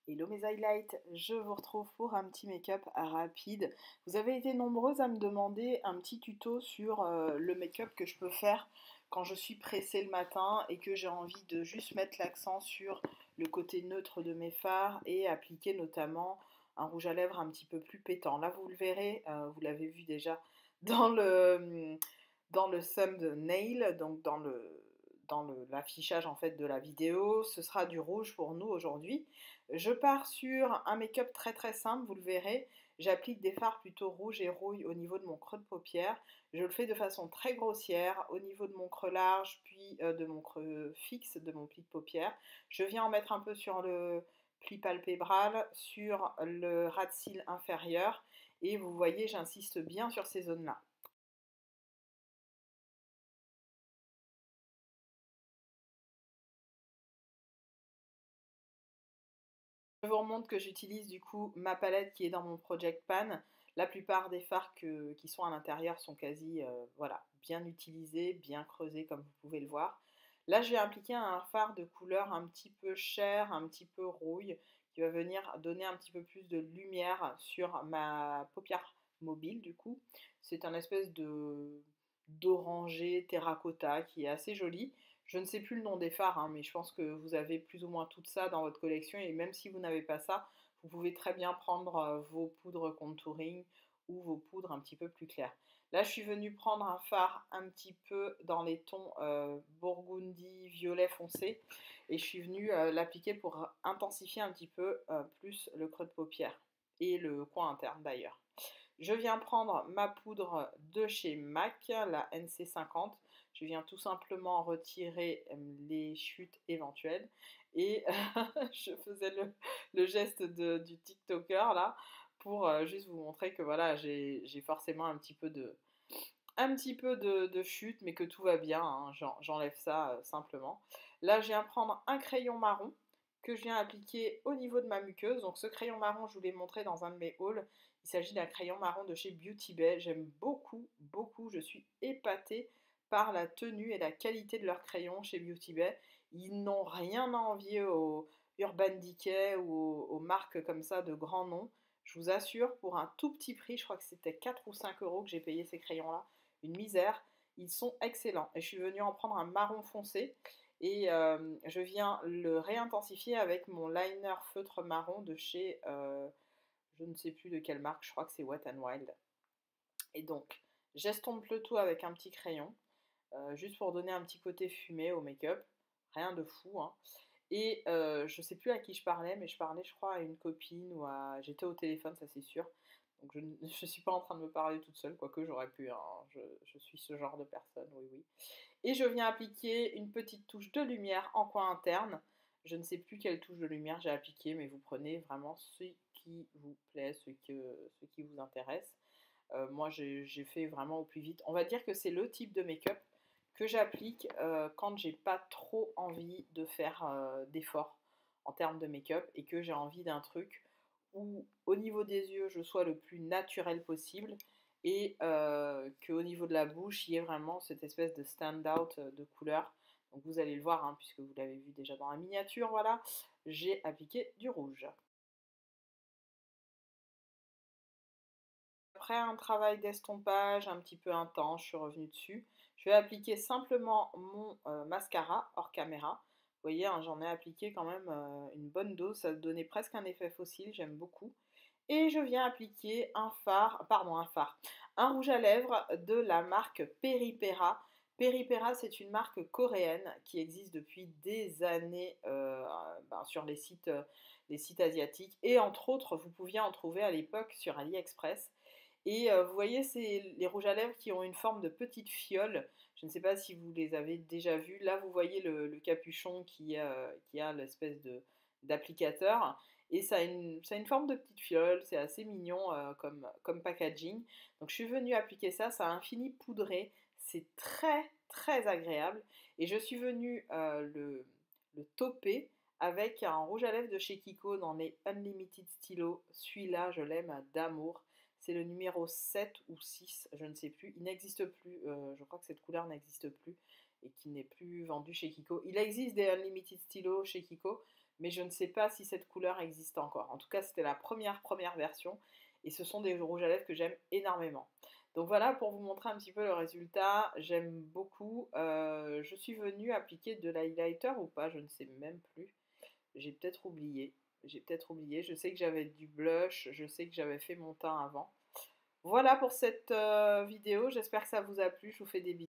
Hello mes highlights, je vous retrouve pour un petit make-up rapide. Vous avez été nombreuses à me demander un petit tuto sur le make-up que je peux faire quand je suis pressée le matin et que j'ai envie de juste mettre l'accent sur le côté neutre de mes fards et appliquer notamment un rouge à lèvres un petit peu plus pétant. Là vous le verrez, vous l'avez vu déjà dans le thumbnail, donc l'affichage en fait de la vidéo. Ce sera du rouge pour nous aujourd'hui. Je pars sur un make-up très très simple, vous le verrez. J'applique des fards plutôt rouges et rouille au niveau de mon creux de paupière. Je le fais de façon très grossière au niveau de mon creux large, puis de mon creux fixe, de mon pli de paupière. Je viens en mettre un peu sur le pli palpébral, sur le ras de cils inférieur. Et vous voyez, j'insiste bien sur ces zones-là. Je vous remontre que j'utilise du coup ma palette qui est dans mon Project Pan. La plupart des fards qui sont à l'intérieur sont quasi voilà, bien utilisés, bien creusés comme vous pouvez le voir. Là, je vais appliquer un fard de couleur un petit peu chair, un petit peu rouille, qui va venir donner un petit peu plus de lumière sur ma paupière mobile du coup. C'est un espèce de d'orangé terracotta qui est assez joli. Je ne sais plus le nom des fards, hein, mais je pense que vous avez plus ou moins tout ça dans votre collection. Et même si vous n'avez pas ça, vous pouvez très bien prendre vos poudres contouring ou vos poudres un petit peu plus claires. Là, je suis venue prendre un fard un petit peu dans les tons burgundy, violet foncé. Et je suis venue l'appliquer pour intensifier un petit peu plus le creux de paupière. Et le coin interne d'ailleurs. Je viens prendre ma poudre de chez MAC, la NC50. Je viens tout simplement retirer les chutes éventuelles. Et je faisais le geste du TikToker là pour juste vous montrer que voilà, j'ai forcément un petit peu de chute, mais que tout va bien, hein. J'enlève ça simplement. Là, je viens prendre un crayon marron que je viens appliquer au niveau de ma muqueuse. Donc ce crayon marron, je vous l'ai montré dans un de mes hauls. Il s'agit d'un crayon marron de chez Beauty Bay. J'aime beaucoup, beaucoup. Je suis épatée par la tenue et la qualité de leurs crayons chez Beauty Bay. Ils n'ont rien à envier aux Urban Decay ou aux marques comme ça de grands noms. Je vous assure, pour un tout petit prix, je crois que c'était 4 ou 5 euros que j'ai payé ces crayons-là, une misère. Ils sont excellents. Et je suis venue en prendre un marron foncé et je viens le réintensifier avec mon liner feutre marron de chez, je ne sais plus de quelle marque, je crois que c'est Wet n Wild. Et donc, j'estompe le tout avec un petit crayon, juste pour donner un petit côté fumé au make-up. Rien de fou, hein. Et je sais plus à qui je parlais, mais je parlais, je crois, à une copine ou à. J'étais au téléphone, ça c'est sûr. Donc je ne suis pas en train de me parler toute seule, quoique j'aurais pu, hein. Je suis ce genre de personne, oui, oui. Et je viens appliquer une petite touche de lumière en coin interne. Je ne sais plus quelle touche de lumière j'ai appliqué, mais vous prenez vraiment ce qui vous plaît, ce qui vous intéresse. Moi, j'ai fait vraiment au plus vite. On va dire que c'est le type de make-up que j'applique quand j'ai pas trop envie de faire d'efforts en termes de make-up et que j'ai envie d'un truc où au niveau des yeux je sois le plus naturel possible et qu'au niveau de la bouche il y ait vraiment cette espèce de stand-out de couleur. Donc vous allez le voir hein, puisque vous l'avez vu déjà dans la miniature, voilà, j'ai appliqué du rouge. Après un travail d'estompage un petit peu intense, je suis revenue dessus. Je vais appliquer simplement mon mascara hors caméra. Vous voyez, hein, j'en ai appliqué quand même une bonne dose, ça donnait presque un effet fossile, j'aime beaucoup. Et je viens appliquer un rouge à lèvres de la marque Peripera. Peripera, c'est une marque coréenne qui existe depuis des années sur les sites asiatiques. Et entre autres, vous pouviez en trouver à l'époque sur AliExpress. Et vous voyez, c'est les rouges à lèvres qui ont une forme de petite fiole. Je ne sais pas si vous les avez déjà vus. Là, vous voyez le capuchon qui a l'espèce d'applicateur. Et ça a une forme de petite fiole. C'est assez mignon comme packaging. Donc, je suis venue appliquer ça. Ça a un fini poudré. C'est très, très agréable. Et je suis venue le tauper avec un rouge à lèvres de chez Kiko dans les Unlimited Stylo. Celui-là, je l'aime d'amour. C'est le numéro 7 ou 6, je ne sais plus. Il n'existe plus. Je crois que cette couleur n'existe plus et qui n'est plus vendue chez Kiko. Il existe des Unlimited Stylo chez Kiko, mais je ne sais pas si cette couleur existe encore. En tout cas, c'était la première version, et ce sont des rouges à lèvres que j'aime énormément. Donc voilà pour vous montrer un petit peu le résultat, j'aime beaucoup. Je suis venue appliquer de l'highlighter ou pas, je ne sais même plus. J'ai peut-être oublié. J'ai peut-être oublié. Je sais que j'avais du blush, je sais que j'avais fait mon teint avant. Voilà pour cette vidéo, j'espère que ça vous a plu, je vous fais des bisous.